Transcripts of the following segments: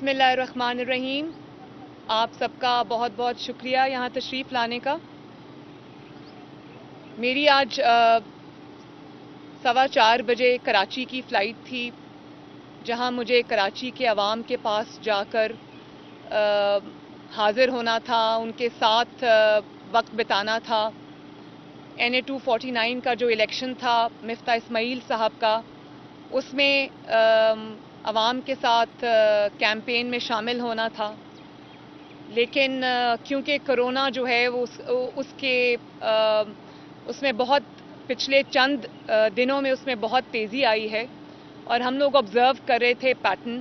بسم اللہ الرحمن الرحیم. آپ سب کا بہت بہت شکریہ یہاں تشریف لانے کا. میری آج 4:15 بجے کراچی کی فلائٹ تھی، جہاں مجھے کراچی کے عوام کے پاس جا کر حاضر ہونا تھا، ان کے ساتھ وقت بتانا تھا. NA 249 کا جو الیکشن تھا مفتاح اسماعیل صاحب کا، اس میں عوام کے ساتھ کیمپین میں شامل ہونا تھا. لیکن کیونکہ کرونا جو ہے وہ اس میں بہت پچھلے چند دنوں میں اس میں بہت تیزی آئی ہے، اور ہم لوگ آبزرو کر رہے تھے پیٹرن.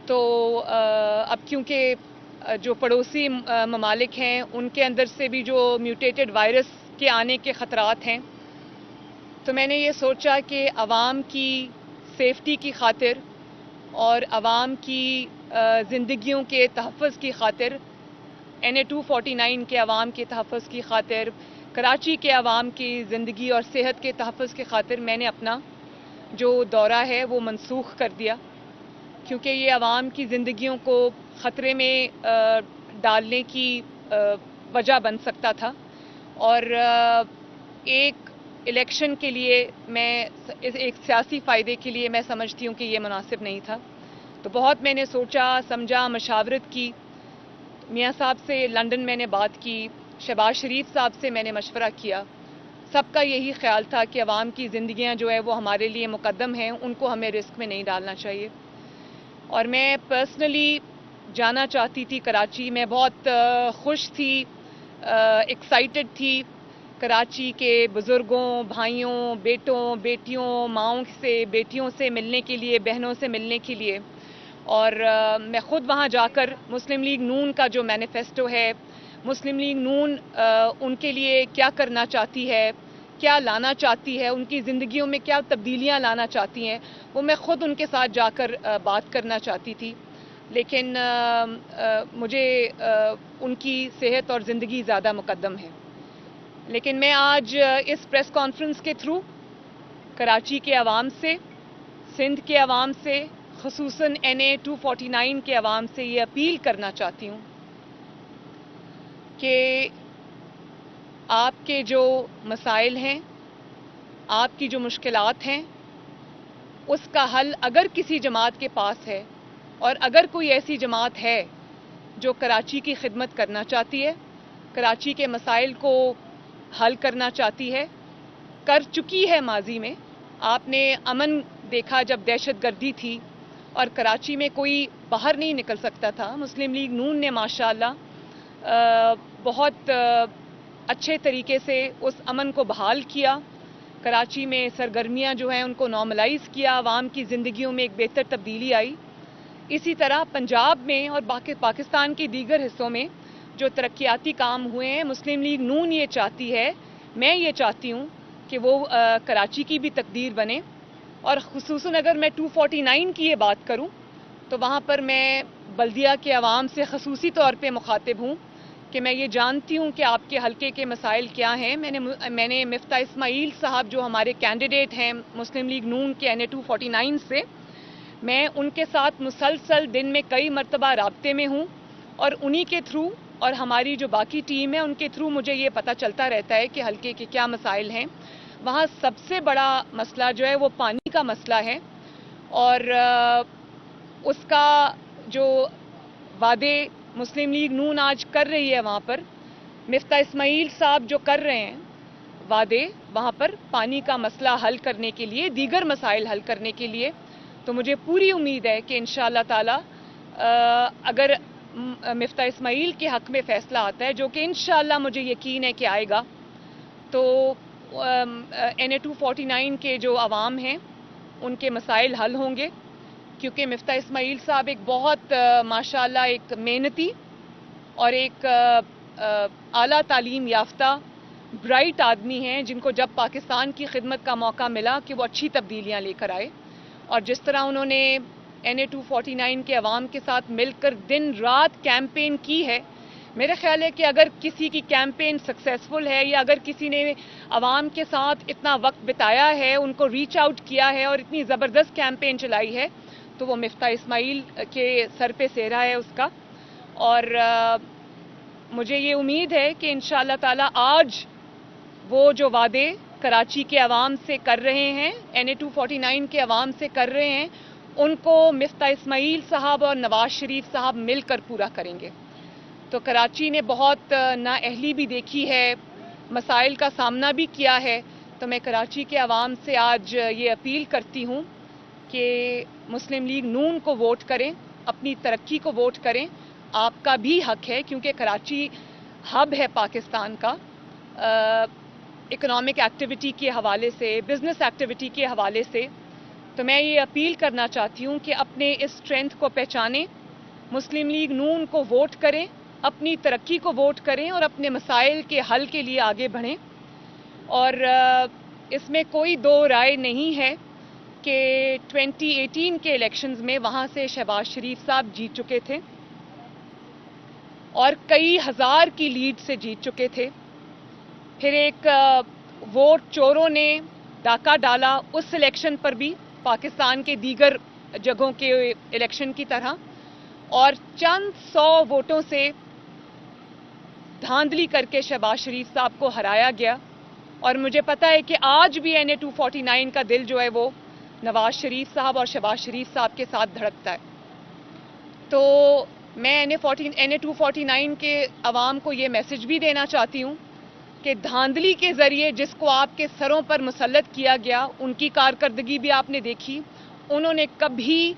تو اب کیونکہ جو پڑوسی ممالک ہیں ان کے اندر سے بھی جو میوٹیٹڈ وائرس کے آنے کے خطرات ہیں، تو میں نے یہ سوچا کہ عوام کی سیفٹی کی خاطر اور عوام کی زندگیوں کے تحفظ کی خاطر، NA 249 کے عوام کے تحفظ کی خاطر، کراچی کے عوام کی زندگی اور صحت کے تحفظ کی خاطر میں نے اپنا جو دورہ ہے وہ منسوخ کر دیا، کیونکہ یہ عوام کی زندگیوں کو خطرے میں ڈالنے کی وجہ بن سکتا تھا. اور ایک الیکشن کے لیے ایک سیاسی فائدے کے لیے میں سمجھتی ہوں کہ یہ مناسب نہیں تھا. تو بہت میں نے سوچا سمجھا، مشاورت کی، میاں صاحب سے لندن میں نے بات کی، شہباز شریف صاحب سے میں نے مشورہ کیا. سب کا یہی خیال تھا کہ عوام کی زندگیاں جو ہے وہ ہمارے لیے مقدم ہیں، ان کو ہمیں رسک میں نہیں ڈالنا چاہیے. اور میں پرسنلی جانا چاہتی تھی کراچی. میں بہت خوش تھی، ایکسائٹڈ تھی کراچی کے بزرگوں، بھائیوں، بیٹوں، بیٹیوں، ماؤں سے، بیٹیوں سے ملنے کے لیے، بہنوں سے ملنے کے لیے. اور میں خود وہاں جا کر مسلم لیگ نون کا جو مینیفیسٹو ہے، مسلم لیگ نون ان کے لیے کیا کرنا چاہتی ہے، کیا لانا چاہتی ہے، ان کی زندگیوں میں کیا تبدیلیاں لانا چاہتی ہیں، وہ میں خود ان کے ساتھ جا کر بات کرنا چاہتی تھی. لیکن مجھے ان کی صحت اور زندگی زیادہ مقدم ہے. لیکن میں آج اس پریس کانفرنس کے تھرو کراچی کے عوام سے، سندھ کے عوام سے، خصوصاً NA 249 کے عوام سے یہ اپیل کرنا چاہتی ہوں کہ آپ کے جو مسائل ہیں، آپ کی جو مشکلات ہیں، اس کا حل اگر کسی جماعت کے پاس ہے، اور اگر کوئی ایسی جماعت ہے جو کراچی کی خدمت کرنا چاہتی ہے، کراچی کے مسائل کو حل کرنا چاہتی ہے، کر چکی ہے ماضی میں. آپ نے امن دیکھا جب دہشت گردی تھی اور کراچی میں کوئی باہر نہیں نکل سکتا تھا. مسلم لیگ نون نے ماشاءاللہ بہت اچھے طریقے سے اس امن کو بحال کیا. کراچی میں سرگرمیاں جو ہیں ان کو نارملائز کیا، عوام کی زندگیوں میں ایک بہتر تبدیلی آئی. اسی طرح پنجاب میں اور پاکستان کے دیگر حصوں میں جو ترقیاتی کام ہوئے ہیں، مسلم لیگ نون یہ چاہتی ہے، میں یہ چاہتی ہوں کہ وہ کراچی کی بھی تقدیر بنے. اور خصوصاً اگر میں 249 کی یہ بات کروں تو وہاں پر میں بلدیہ کے عوام سے خصوصی طور پہ مخاطب ہوں کہ میں یہ جانتی ہوں کہ آپ کے حلقے کے مسائل کیا ہیں. میں نے مفتاح اسماعیل صاحب جو ہمارے کینڈیڈیٹ ہیں مسلم لیگ نون کے NA 249 سے، میں ان کے ساتھ مسلسل دن میں کئی مرتبہ رابطے میں ہوں، اور انہی کے تھرو اور ہماری جو باقی ٹیم ہے ان کے تھرو مجھے یہ پتہ چلتا رہتا ہے کہ حلقے کے کیا مسائل ہیں. وہاں سب سے بڑا مسئلہ جو ہے وہ پانی کا مسئلہ ہے، اور اس کا جو وعدے مسلم لیگ نون آج کر رہی ہے وہاں پر، مفتاح اسماعیل صاحب جو کر رہے ہیں وعدے وہاں پر پانی کا مسئلہ حل کرنے کے لیے، دیگر مسائل حل کرنے کے لیے، تو مجھے پوری امید ہے کہ انشاءاللہ تعالی اگر مفتاح اسماعیل کے حق میں فیصلہ آتا ہے، جو کہ انشاءاللہ مجھے یقین ہے کہ آئے گا، تو NA 249 کے جو عوام ہیں ان کے مسائل حل ہوں گے. کیونکہ مفتاح اسماعیل صاحب ایک بہت ماشاءاللہ ایک محنتی اور ایک اعلیٰ تعلیم یافتہ برائٹ آدمی ہیں، جن کو جب پاکستان کی خدمت کا موقع ملا کہ وہ اچھی تبدیلیاں لے کر آئے. اور جس طرح انہوں نے NA 249 کے عوام کے ساتھ مل کر دن رات کیمپین کی ہے، میرا خیال ہے کہ اگر کسی کی کیمپین سکسیسفل ہے، یا اگر کسی نے عوام کے ساتھ اتنا وقت بتایا ہے، ان کو ریچ آؤٹ کیا ہے اور اتنی زبردست کیمپین چلائی ہے، تو وہ مفتاح اسماعیل کے سر پہ سہرا ہے اس کا. اور مجھے یہ امید ہے کہ انشاءاللہ تعالی آج وہ جو وعدے کراچی کے عوام سے کر رہے ہیں, NA 249 کے عوام سے کر رہے ہیں, ان کو مفتاح اسماعیل صاحب اور نواز شریف صاحب مل کر پورا کریں گے. تو کراچی نے بہت نااہلی بھی دیکھی ہے, مسائل کا سامنا بھی کیا ہے. تو میں کراچی کے عوام سے آج یہ اپیل کرتی ہوں کہ مسلم لیگ نون کو ووٹ کریں, اپنی ترقی کو ووٹ کریں. آپ کا بھی حق ہے کیونکہ کراچی ہب ہے پاکستان کا, اکنامک ایکٹیویٹی کے حوالے سے, بزنس ایکٹیویٹی کے حوالے سے. تو میں یہ اپیل کرنا چاہتی ہوں کہ اپنے اس اسٹرینتھ کو پہچانیں, مسلم لیگ نون کو ووٹ کریں, اپنی ترقی کو ووٹ کریں اور اپنے مسائل کے حل کے لیے آگے بڑھیں. اور اس میں کوئی دو رائے نہیں ہے کہ 2018 کے الیکشنز میں وہاں سے شہباز شریف صاحب جیت چکے تھے اور کئی ہزار کی لیڈ سے جیت چکے تھے. پھر ایک ووٹ چوروں نے ڈاکہ ڈالا اس الیکشن پر بھی, پاکستان کے دیگر جگہوں کے الیکشن کی طرح, اور چند 100 ووٹوں سے دھاندلی کر کے شہباز شریف صاحب کو ہرایا گیا. اور مجھے پتہ ہے کہ آج بھی NA 249 کا دل جو ہے وہ نواز شریف صاحب اور شہباز شریف صاحب کے ساتھ دھڑکتا ہے. تو میں NA 249 کے عوام کو یہ میسج بھی دینا چاہتی ہوں کہ دھاندلی کے ذریعے جس کو آپ کے سروں پر مسلط کیا گیا, ان کی کارکردگی بھی آپ نے دیکھی. انہوں نے کبھی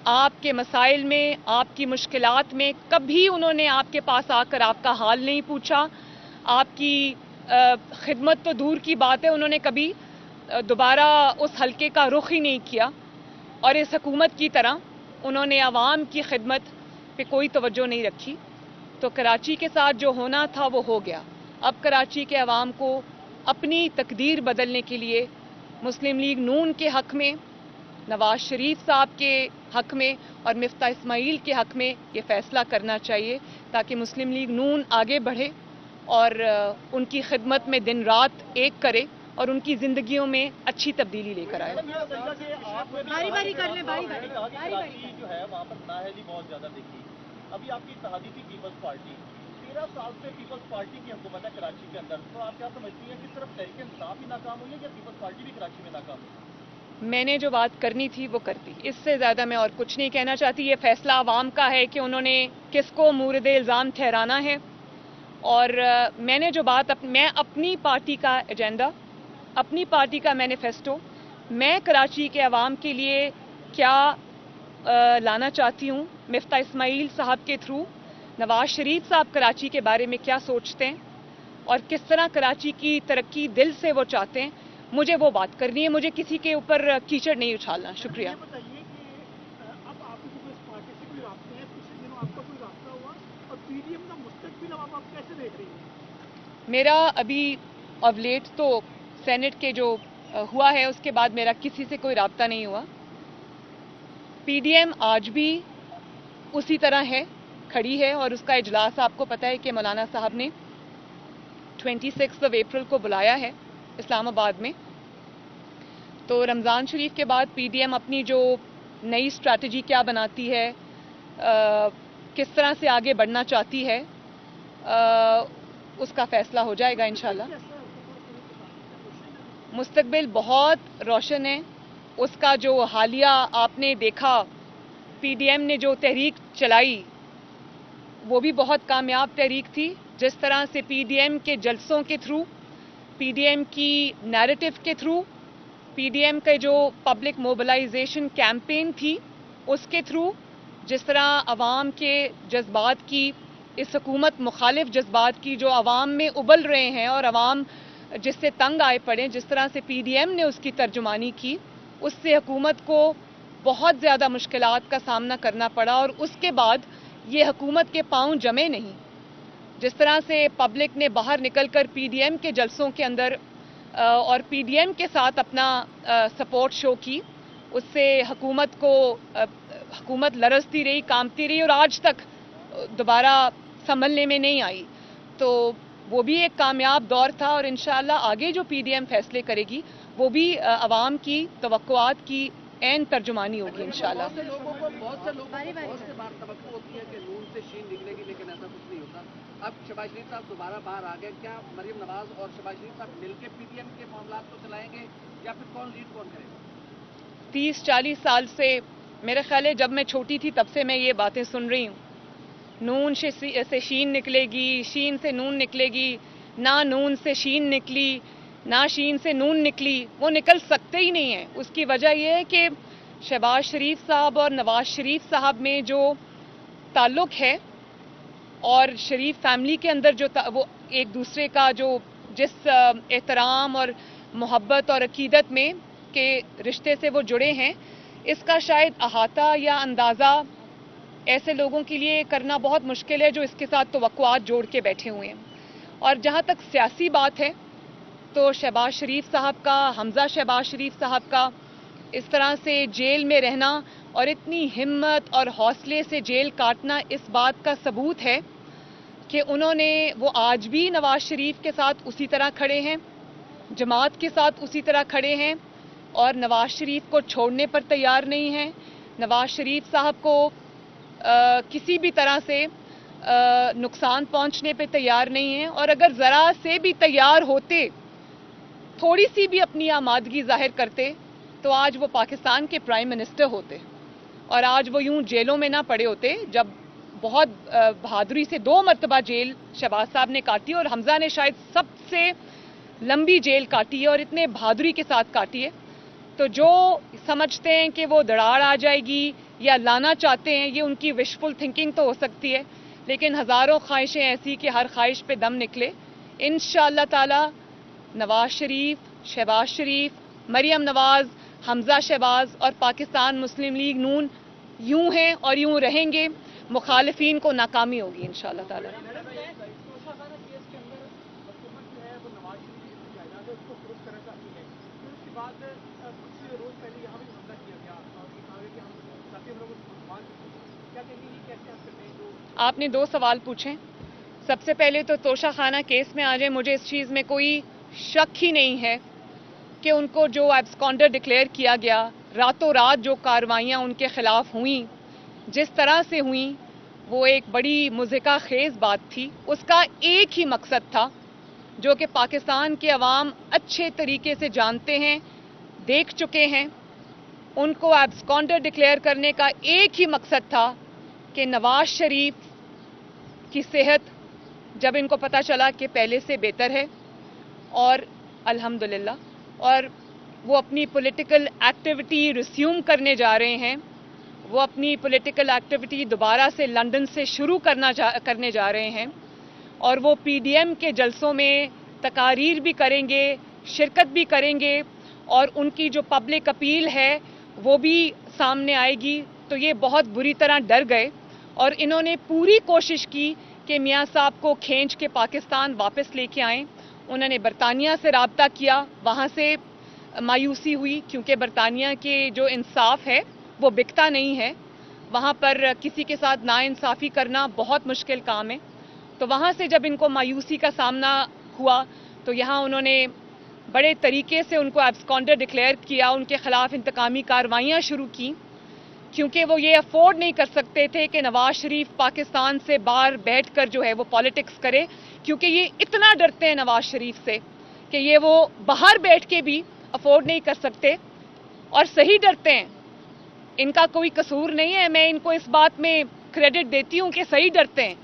آپ کے مسائل میں, آپ کی مشکلات میں, کبھی انہوں نے آپ کے پاس آ کر آپ کا حال نہیں پوچھا. آپ کی خدمت تو دور کی بات ہے, انہوں نے کبھی دوبارہ اس حلقے کا رخ ہی نہیں کیا. اور اس حکومت کی طرح انہوں نے عوام کی خدمت پہ کوئی توجہ نہیں رکھی. تو کراچی کے ساتھ جو ہونا تھا وہ ہو گیا. اب کراچی کے عوام کو اپنی تقدیر بدلنے کے لیے مسلم لیگ نون کے حق میں, نواز شریف صاحب کے حق میں اور مفتاح اسماعیل کے حق میں یہ فیصلہ کرنا چاہیے تاکہ مسلم لیگ نون آگے بڑھے اور ان کی خدمت میں دن رات ایک کرے اور ان کی زندگیوں میں اچھی تبدیلی لے کر آئے. باری باری کر لیں, باری باری جو ہے وہاں پر نااہلی بہت زیادہ دیکھی. ابھی آپ کی اتحادی تھی پیپلز پارٹی, 13 سال سے پیپلز پارٹی کی حکومت ہے کراچی کے اندر, تو آپ کیا سمجھتی ہیں کہ صرف تحریک انصاف ہی ناکام ہوئی ہے یا پیپلز پارٹی بھی کراچی میں ناکام ہوئی؟ میں نے جو بات کرنی تھی وہ کرتی, اس سے زیادہ میں اور کچھ نہیں کہنا چاہتی. یہ فیصلہ عوام کا ہے کہ انہوں نے کس کو مورد الزام ٹھہرانا ہے. اور میں نے جو بات میں اپنی پارٹی کا ایجنڈا, اپنی پارٹی کا مینیفیسٹو, میں کراچی کے عوام کے لیے کیا لانا چاہتی ہوں, مفتاح اسماعیل صاحب کے تھرو نواز شریف صاحب کراچی کے بارے میں کیا سوچتے ہیں اور کس طرح کراچی کی ترقی دل سے وہ چاہتے ہیں, مجھے وہ بات کرنی ہے. مجھے کسی کے اوپر کیچڑ نہیں اچھالنا. شکریہ. میرا ابھی آف لیٹ تو سینٹ کے جو ہوا ہے اس کے بعد میرا کسی سے کوئی رابطہ نہیں ہوا. PDM آج بھی اسی طرح ہے, کھڑی ہے, اور اس کا اجلاس آپ کو پتہ ہے کہ مولانا صاحب نے 26 اپریل کو بلایا ہے اسلام آباد میں. تو رمضان شریف کے بعد PDM اپنی جو نئی اسٹریٹجی کیا بناتی ہے, کس طرح سے آگے بڑھنا چاہتی ہے, اس کا فیصلہ ہو جائے گا انشاءاللہ. مستقبل بہت روشن ہے. اس کا جو حالیہ آپ نے دیکھا, PDM نے جو تحریک چلائی وہ بھی بہت کامیاب تحریک تھی. جس طرح سے PDM کے جلسوں کے تھرو, PDM کی نیریٹو کے تھرو, PDM کے جو پبلک موبلائزیشن کیمپین تھی اس کے تھرو, جس طرح عوام کے جذبات کی, اس حکومت مخالف جذبات کی جو عوام میں ابل رہے ہیں اور عوام جس سے تنگ آئے پڑے, جس طرح سے PDM نے اس کی ترجمانی کی, اس سے حکومت کو بہت زیادہ مشکلات کا سامنا کرنا پڑا. اور اس کے بعد یہ حکومت کے پاؤں جمے نہیں. جس طرح سے پبلک نے باہر نکل کر PDM کے جلسوں کے اندر اور PDM کے ساتھ اپنا سپورٹ شو کی, اس سے حکومت لرزتی رہی, کانپتی رہی اور آج تک دوبارہ سنبھلنے میں نہیں آئی. تو وہ بھی ایک کامیاب دور تھا اور انشاءاللہ آگے جو PDM فیصلے کرے گی وہ بھی عوام کی توقعات کی عین ترجمانی ہوگی انشاءاللہ۔ بہت سے لوگوں کو بہت سے بار توقع ہوتی ہے کہ نون سے شین نکلے گی، لیکن ایسا کچھ نہیں ہوتا۔ اب شہباز شریف صاحب دوبارہ باہر آ گئے، کیا مریم نواز اور شہباز شریف صاحب مل کے پی ڈی ایم کے معاملات کو چلائیں گے یا پھر کون کرے گا؟ 30-40 سال سے میرے خیال ہے جب میں چھوٹی تھی تب سے میں یہ باتیں سن رہی ہوں، نون سے شین نکلے گی، شین سے نون نکلے گی، نہ نون سے شین نکلی نہ شین سے نون نکلی، وہ نکل سکتے ہی نہیں ہیں۔ اس کی وجہ یہ ہے کہ شہباز شریف صاحب اور نواز شریف صاحب میں جو تعلق ہے اور شریف فیملی کے اندر جو وہ ایک دوسرے کا جو جس احترام اور محبت اور عقیدت میں کے رشتے سے وہ جڑے ہیں، اس کا شاید احاطہ یا اندازہ ایسے لوگوں کے لیے کرنا بہت مشکل ہے جو اس کے ساتھ توقعات جوڑ کے بیٹھے ہوئے ہیں۔ اور جہاں تک سیاسی بات ہے تو شہباز شریف صاحب کا، حمزہ شہباز شریف صاحب کا اس طرح سے جیل میں رہنا اور اتنی ہمت اور حوصلے سے جیل کاٹنا اس بات کا ثبوت ہے کہ وہ آج بھی نواز شریف کے ساتھ اسی طرح کھڑے ہیں، جماعت کے ساتھ اسی طرح کھڑے ہیں اور نواز شریف کو چھوڑنے پر تیار نہیں ہیں۔ نواز شریف صاحب کو کسی بھی طرح سے نقصان پہنچنے پہ تیار نہیں ہیں، اور اگر ذرا سے بھی تیار ہوتے، تھوڑی سی بھی اپنی آمادگی ظاہر کرتے تو آج وہ پاکستان کے پرائم منسٹر ہوتے اور آج وہ یوں جیلوں میں نہ پڑے ہوتے۔ جب بہت بہادری سے 2 مرتبہ جیل شہباز صاحب نے کاٹی اور حمزہ نے شاید سب سے لمبی جیل کاٹی ہے اور اتنے بہادری کے ساتھ کاٹی ہے، تو جو سمجھتے ہیں کہ وہ دڑاڑ آ جائے گی یا لانا چاہتے ہیں، یہ ان کی وشفل تھنکنگ تو ہو سکتی ہے، لیکن ہزاروں خواہشیں ایسی کہ ہر خواہش پہ دم نکلے۔ انشاءاللہ تعالی نواز شریف، شہباز شریف، مریم نواز، حمزہ شہباز اور پاکستان مسلم لیگ نون یوں ہیں اور یوں رہیں گے، مخالفین کو ناکامی ہوگی انشاءاللہ تعالی۔ آپ نے 2 سوال پوچھے۔ سب سے پہلے تو توشہ خانہ کیس میں آ جائیں، مجھے اس چیز میں کوئی شک ہی نہیں ہے کہ ان کو جو ایبسکانڈر ڈکلیئر کیا گیا، راتوں رات جو کارروائیاں ان کے خلاف ہوئیں، جس طرح سے ہوئیں، وہ ایک بڑی مضحکہ خیز بات تھی۔ اس کا ایک ہی مقصد تھا جو کہ پاکستان کے عوام اچھے طریقے سے جانتے ہیں، دیکھ چکے ہیں۔ ان کو ایبسکانڈر ڈکلیئر کرنے کا ایک ہی مقصد تھا کہ نواز شریف کی صحت جب ان کو پتہ چلا کہ پہلے سے بہتر ہے اور الحمدللہ، اور وہ اپنی پولیٹیکل ایکٹیویٹی ریسیوم کرنے جا رہے ہیں، وہ اپنی پولیٹیکل ایکٹیویٹی دوبارہ سے لندن سے شروع کرنے جا رہے ہیں، اور وہ پی ڈی ایم کے جلسوں میں تقاریر بھی کریں گے، شرکت بھی کریں گے، اور ان کی جو پبلک اپیل ہے وہ بھی سامنے آئے گی۔ تو یہ بہت بری طرح ڈر گئے اور انہوں نے پوری کوشش کی کہ میاں صاحب کو کھینچ کے پاکستان واپس لے کے آئیں۔ انہوں نے برطانیہ سے رابطہ کیا، وہاں سے مایوسی ہوئی کیونکہ برطانیہ کے جو انصاف ہے وہ بکتا نہیں ہے، وہاں پر کسی کے ساتھ ناانصافی کرنا بہت مشکل کام ہے۔ تو وہاں سے جب ان کو مایوسی کا سامنا ہوا تو یہاں انہوں نے بڑے طریقے سے ان کو ایبسکانڈر ڈکلیئر کیا، ان کے خلاف انتقامی کارروائیاں شروع کی، کیونکہ وہ یہ افورڈ نہیں کر سکتے تھے کہ نواز شریف پاکستان سے باہر بیٹھ کر جو ہے وہ پالیٹکس کرے، کیونکہ یہ اتنا ڈرتے ہیں نواز شریف سے کہ یہ وہ باہر بیٹھ کے بھی افورڈ نہیں کر سکتے، اور صحیح ڈرتے ہیں، ان کا کوئی قصور نہیں ہے، میں ان کو اس بات میں کریڈٹ دیتی ہوں کہ صحیح ڈرتے ہیں۔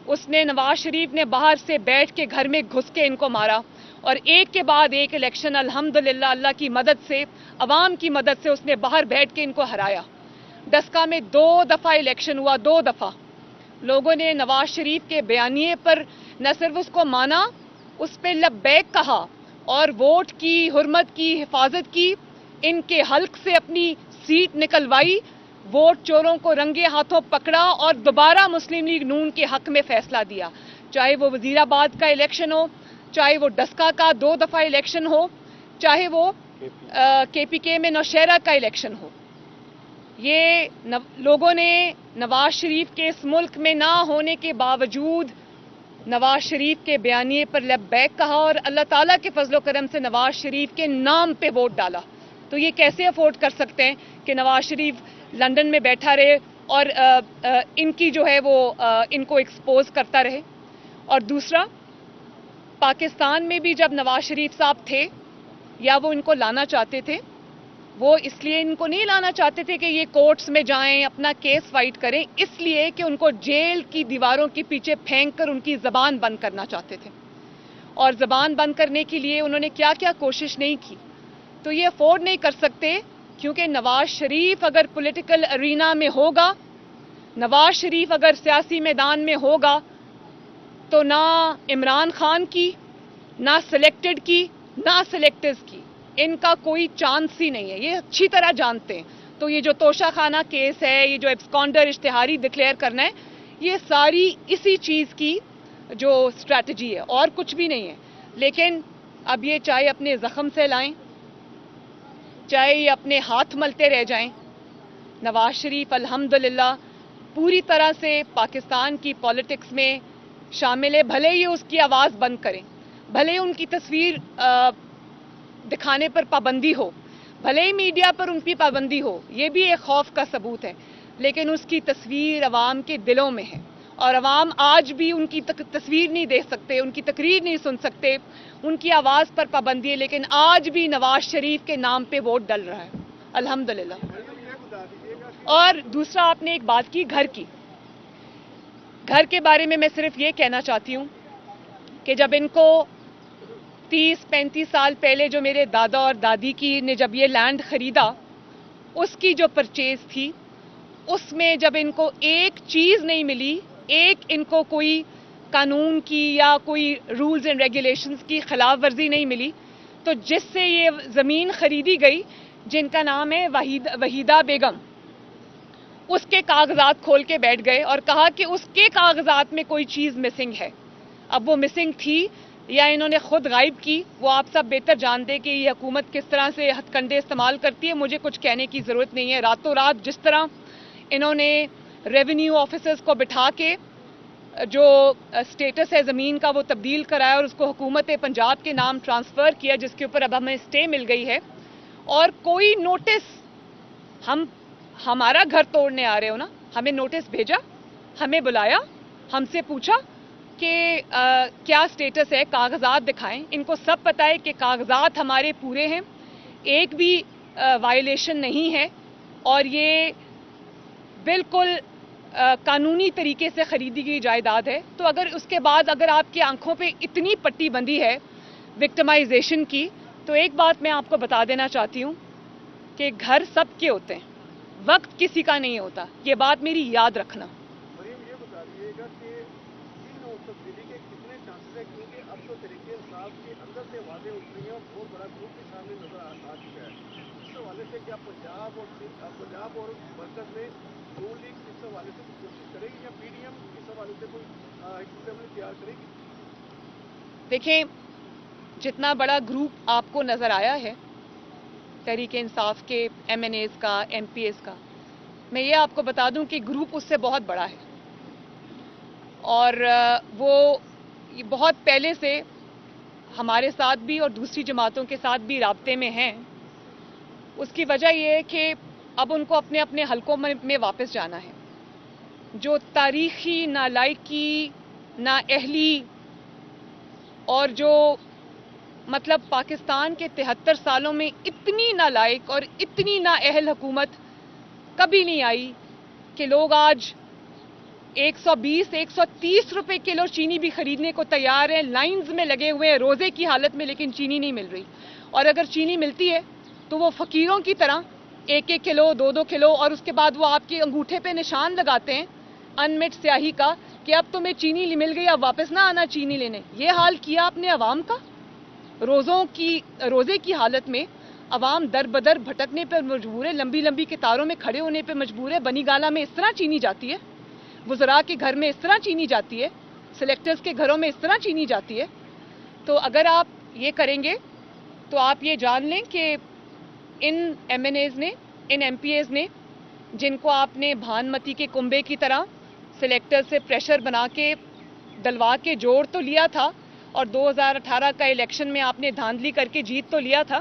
اس نے نواز شریف نے باہر سے بیٹھ کے گھر میں گھس کے ان کو مارا، اور ایک کے بعد ایک الیکشن الحمدللہ اللہ کی مدد سے، عوام کی مدد سے اس نے باہر بیٹھ کے ان کو ہرایا۔ ڈسکا میں 2 دفعہ الیکشن ہوا، 2 دفعہ لوگوں نے نواز شریف کے بیانیے پر نہ صرف اس کو مانا، اس پہ لبیک کہا اور ووٹ کی حرمت کی حفاظت کی، ان کے حلق سے اپنی سیٹ نکلوائی، ووٹ چوروں کو رنگے ہاتھوں پکڑا اور دوبارہ مسلم لیگ نون کے حق میں فیصلہ دیا، چاہے وہ وزیر آباد کا الیکشن ہو، چاہے وہ ڈسکا کا 2 دفعہ الیکشن ہو، چاہے وہ کے پی کے میں نوشہرہ کا الیکشن ہو۔ یہ لوگوں نے نواز شریف کے اس ملک میں نہ ہونے کے باوجود نواز شریف کے بیانیے پر لبیک کہا اور اللہ تعالیٰ کے فضل و کرم سے نواز شریف کے نام پہ ووٹ ڈالا۔ تو یہ کیسے افورڈ کر سکتے ہیں کہ نواز شریف لندن میں بیٹھا رہے اور ان کی جو ہے وہ ان کو ایکسپوز کرتا رہے. اور دوسرا، پاکستان میں بھی جب نواز شریف صاحب تھے یا وہ ان کو لانا چاہتے تھے، وہ اس لیے ان کو نہیں لانا چاہتے تھے کہ یہ کورٹس میں جائیں اپنا کیس فائٹ کریں، اس لیے کہ ان کو جیل کی دیواروں کے پیچھے پھینک کر ان کی زبان بند کرنا چاہتے تھے. اور زبان بند کرنے کے لیے انہوں نے کیا کیا کوشش نہیں کی. تو یہ افورڈ نہیں کر سکتے، کیونکہ نواز شریف اگر پولیٹیکل ارینا میں ہوگا، نواز شریف اگر سیاسی میدان میں ہوگا، تو نہ عمران خان کی، نہ سلیکٹڈ کی، نہ سلیکٹرز کی ان کا کوئی چانس ہی نہیں ہے. یہ اچھی طرح جانتے ہیں. تو یہ جو توشہ خانہ کیس ہے، یہ جو ایبسکانڈر اشتہاری ڈکلیئر کرنا ہے، یہ ساری اسی چیز کی جو اسٹریٹجی ہے، اور کچھ بھی نہیں ہے. لیکن اب یہ چاہے اپنے زخم سے لائیں، چاہے یہ اپنے ہاتھ ملتے رہ جائیں، نواز شریف الحمدللہ پوری طرح سے پاکستان کی پالیٹکس میں شامل ہے. بھلے ہی اس کی آواز بند کریں، بھلے ان کی تصویر دکھانے پر پابندی ہو، بھلے ہی میڈیا پر ان کی پابندی ہو، یہ بھی ایک خوف کا ثبوت ہے، لیکن اس کی تصویر عوام کے دلوں میں ہے. اور عوام آج بھی ان کی تصویر نہیں دیکھ سکتے، ان کی تقریر نہیں سن سکتے، ان کی آواز پر پابندی ہے، لیکن آج بھی نواز شریف کے نام پہ ووٹ ڈل رہا ہے الحمدللہ. اور دوسرا، آپ نے ایک بات کی گھر کی. گھر کے بارے میں صرف یہ کہنا چاہتی ہوں کہ جب ان کو 30-35 سال پہلے جو میرے دادا اور دادی کی نے جب یہ لینڈ خریدا، اس کی جو پرچیز تھی، اس میں جب ان کو ایک چیز نہیں ملی، ایک ان کو کوئی قانون کی یا کوئی رولز اینڈ ریگولیشنز کی خلاف ورزی نہیں ملی، تو جس سے یہ زمین خریدی گئی، جن کا نام ہے وحیدہ بیگم، اس کے کاغذات کھول کے بیٹھ گئے اور کہا کہ اس کے کاغذات میں کوئی چیز مسنگ ہے. اب وہ مسنگ تھی یا انہوں نے خود غائب کی، وہ آپ سب بہتر جانتے کہ یہ حکومت کس طرح سے ہتھ کنڈے استعمال کرتی ہے. مجھے کچھ کہنے کی ضرورت نہیں ہے. راتوں رات جس طرح انہوں نے ریونیو آفیسرز کو بٹھا کے جو اسٹیٹس ہے زمین کا وہ تبدیل کرایا اور اس کو حکومت پنجاب کے نام ٹرانسفر کیا، جس کے اوپر اب ہمیں اسٹے مل گئی ہے. اور کوئی نوٹس، ہمارا گھر توڑنے آ رہے ہو نا، ہمیں نوٹس بھیجا، ہمیں بلایا، ہم سے پوچھا کہ کیا سٹیٹس ہے، کاغذات دکھائیں. ان کو سب پتہ ہے کہ کاغذات ہمارے پورے ہیں، ایک بھی وائلیشن نہیں ہے، اور یہ بالکل قانونی طریقے سے خریدی گئی جائیداد ہے. تو اگر اس کے بعد اگر آپ کی آنکھوں پہ اتنی پٹی بندی ہے وکٹمائزیشن کی، تو ایک بات میں آپ کو بتا دینا چاہتی ہوں کہ گھر سب کے ہوتے ہیں، وقت کسی کا نہیں ہوتا. یہ بات میری یاد رکھنا. مریم، یہ بتا دیجیے گا کہ تبدیلی کے کتنے چانسز ہیں، کیونکہ اب تو طریقے انصاف کے اندر سے واضح اٹھ رہی ہیں اور بہت بڑا گروپ بھی سامنے نظر آ چکا ہے. اس حوالے سے کیا پنجاب اور مرکز میں نون لیگ اس حوالے سے کوشش کرے گی، یا پی ڈی ایم اس حوالے سے کوئی اسمبلی تیار کرے گی؟ دیکھیں، جتنا بڑا گروپ آپ کو نظر آیا ہے تحریک انصاف کے ایم این ایز کا، ایم پی ایز کا، میں یہ آپ کو بتا دوں کہ گروپ اس سے بہت بڑا ہے، اور وہ بہت پہلے سے ہمارے ساتھ بھی اور دوسری جماعتوں کے ساتھ بھی رابطے میں ہیں. اس کی وجہ یہ ہے کہ اب ان کو اپنے اپنے حلقوں میں واپس جانا ہے. جو تاریخی نالائقی، نااہلی، اور جو مطلب پاکستان کے 73 سالوں میں اتنی نالائق اور اتنی نااہل حکومت کبھی نہیں آئی کہ لوگ آج 120-130 روپے کلو چینی بھی خریدنے کو تیار ہیں، لائنز میں لگے ہوئے ہیں روزے کی حالت میں، لیکن چینی نہیں مل رہی. اور اگر چینی ملتی ہے تو وہ فقیروں کی طرح 1-1 کلو 2-2 کلو، اور اس کے بعد وہ آپ کے انگوٹھے پہ نشان لگاتے ہیں انمٹ سیاہی کا کہ اب تمہیں چینی مل گئی، اب واپس نہ آنا چینی لینے. یہ حال کیا اپنے عوام کا. روزے کی حالت میں عوام در بدر بھٹکنے پر مجبور ہے، لمبی لمبی قطاروں میں کھڑے ہونے پہ مجبور ہے. بنی گالہ میں اس طرح چینی جاتی ہے، وزراء کے گھر میں اس طرح چینی جاتی ہے، سلیکٹرز کے گھروں میں اس طرح چینی جاتی ہے. تو اگر آپ یہ کریں گے تو آپ یہ جان لیں کہ ان ایم این ایز نے، ان ایم پی ایز نے، جن کو آپ نے بھانمتی کے کنبے کی طرح سلیکٹر سے پریشر بنا کے ڈلوا کے جوڑ تو لیا تھا، اور 2018 کا الیکشن میں آپ نے دھاندلی کر کے جیت تو لیا تھا،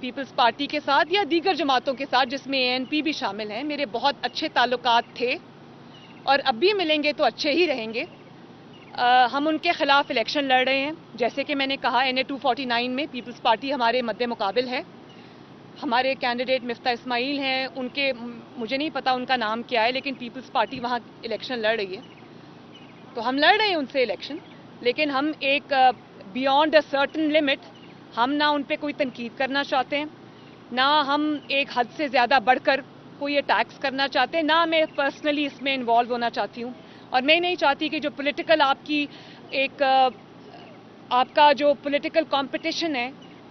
پیپلز پارٹی کے ساتھ یا دیگر جماعتوں کے ساتھ جس میں ANP بھی شامل ہیں میرے بہت اچھے تعلقات تھے اور اب بھی ملیں گے تو اچھے ہی رہیں گے. ہم ان کے خلاف الیکشن لڑ رہے ہیں. جیسے کہ میں نے کہا NA 249 میں پیپلز پارٹی ہمارے مد مقابل ہے. ہمارے کینڈیڈیٹ مفتاح اسماعیل ہیں, ان کے مجھے نہیں پتا ان کا نام کیا ہے, لیکن پیپلز پارٹی وہاں الیکشن لڑ رہی ہے. تو ہم لڑ رہے ہیں ان سے الیکشن, لیکن ہم ایک بیونڈ اے سرٹن لمٹ ہم نہ ان پہ کوئی تنقید کرنا چاہتے ہیں, نہ ہم ایک حد سے زیادہ بڑھ کر کوئی اٹیکس کرنا چاہتے ہیں, نہ میں پرسنلی اس میں انوالو ہونا چاہتی ہوں. اور میں نہیں چاہتی کہ جو پولیٹیکل آپ کا جو پولیٹیکل کمپٹیشن ہے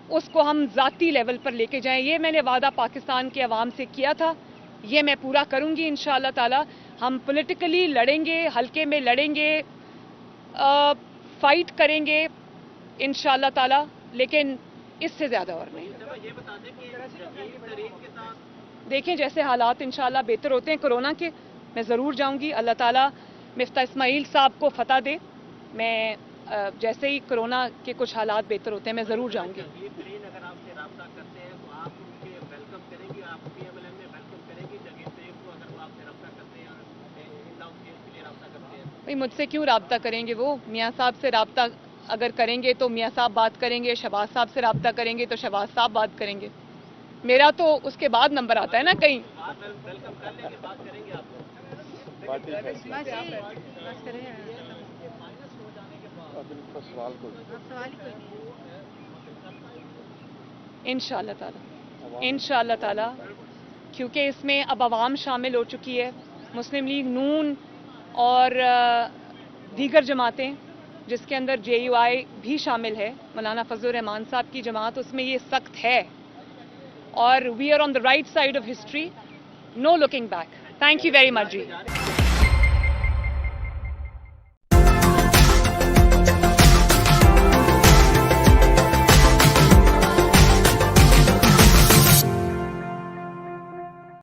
اس کو ہم ذاتی لیول پر لے کے جائیں. یہ میں نے وعدہ پاکستان کے عوام سے کیا تھا, یہ میں پورا کروں گی انشاءاللہ تعالی. ہم پولیٹیکلی لڑیں گے, حلقے میں لڑیں گے, فائٹ کریں گے انشاءاللہ تعالی, لیکن اس سے زیادہ اور نہیں. یہ بتا دیں کہ جدید تحریک کے ساتھ دیکھیں جیسے حالات انشاءاللہ بہتر ہوتے ہیں کورونا کے, میں ضرور جاؤں گی. اللہ تعالیٰ مفتاح اسماعیل صاحب کو فتح دے. میں جیسے ہی کورونا کے کچھ حالات بہتر ہوتے ہیں میں ضرور جاؤں گی. جدید ترین اگر آپ سے رابطہ کرتے ہیں تو آپ ان کے ویلکم کریں گی, آپ PMLN میں ویلکم کریں گی جدید تحریک کو اگر وہ آپ سے رابطہ کرتے ہیں اور لاؤ کیس کے لیے رابطہ کرتے ہیں؟ بھائی مجھ سے کیوں رابطہ کریں گے, وہ میاں صاحب سے رابطہ اگر کریں گے تو میاں صاحب بات کریں گے, شہباز صاحب سے رابطہ کریں گے تو شہباز صاحب بات کریں گے. میرا تو اس کے بعد نمبر آتا ہے نا کہیں. ویلکم کر لیں گے, بات کریں گے آپ کو. بس کریں اب سوال ہی کوئی نہیں. انشاءاللہ تعالی, انشاءاللہ تعالی, کیونکہ اس میں اب عوام شامل ہو چکی ہے, مسلم لیگ نون اور دیگر جماعتیں جس کے اندر JUI بھی شامل ہے, مولانا فضل الرحمان صاحب کی جماعت, اس میں یہ سخت ہے. اور we are on the right side of history, no looking back. Thank you very much G.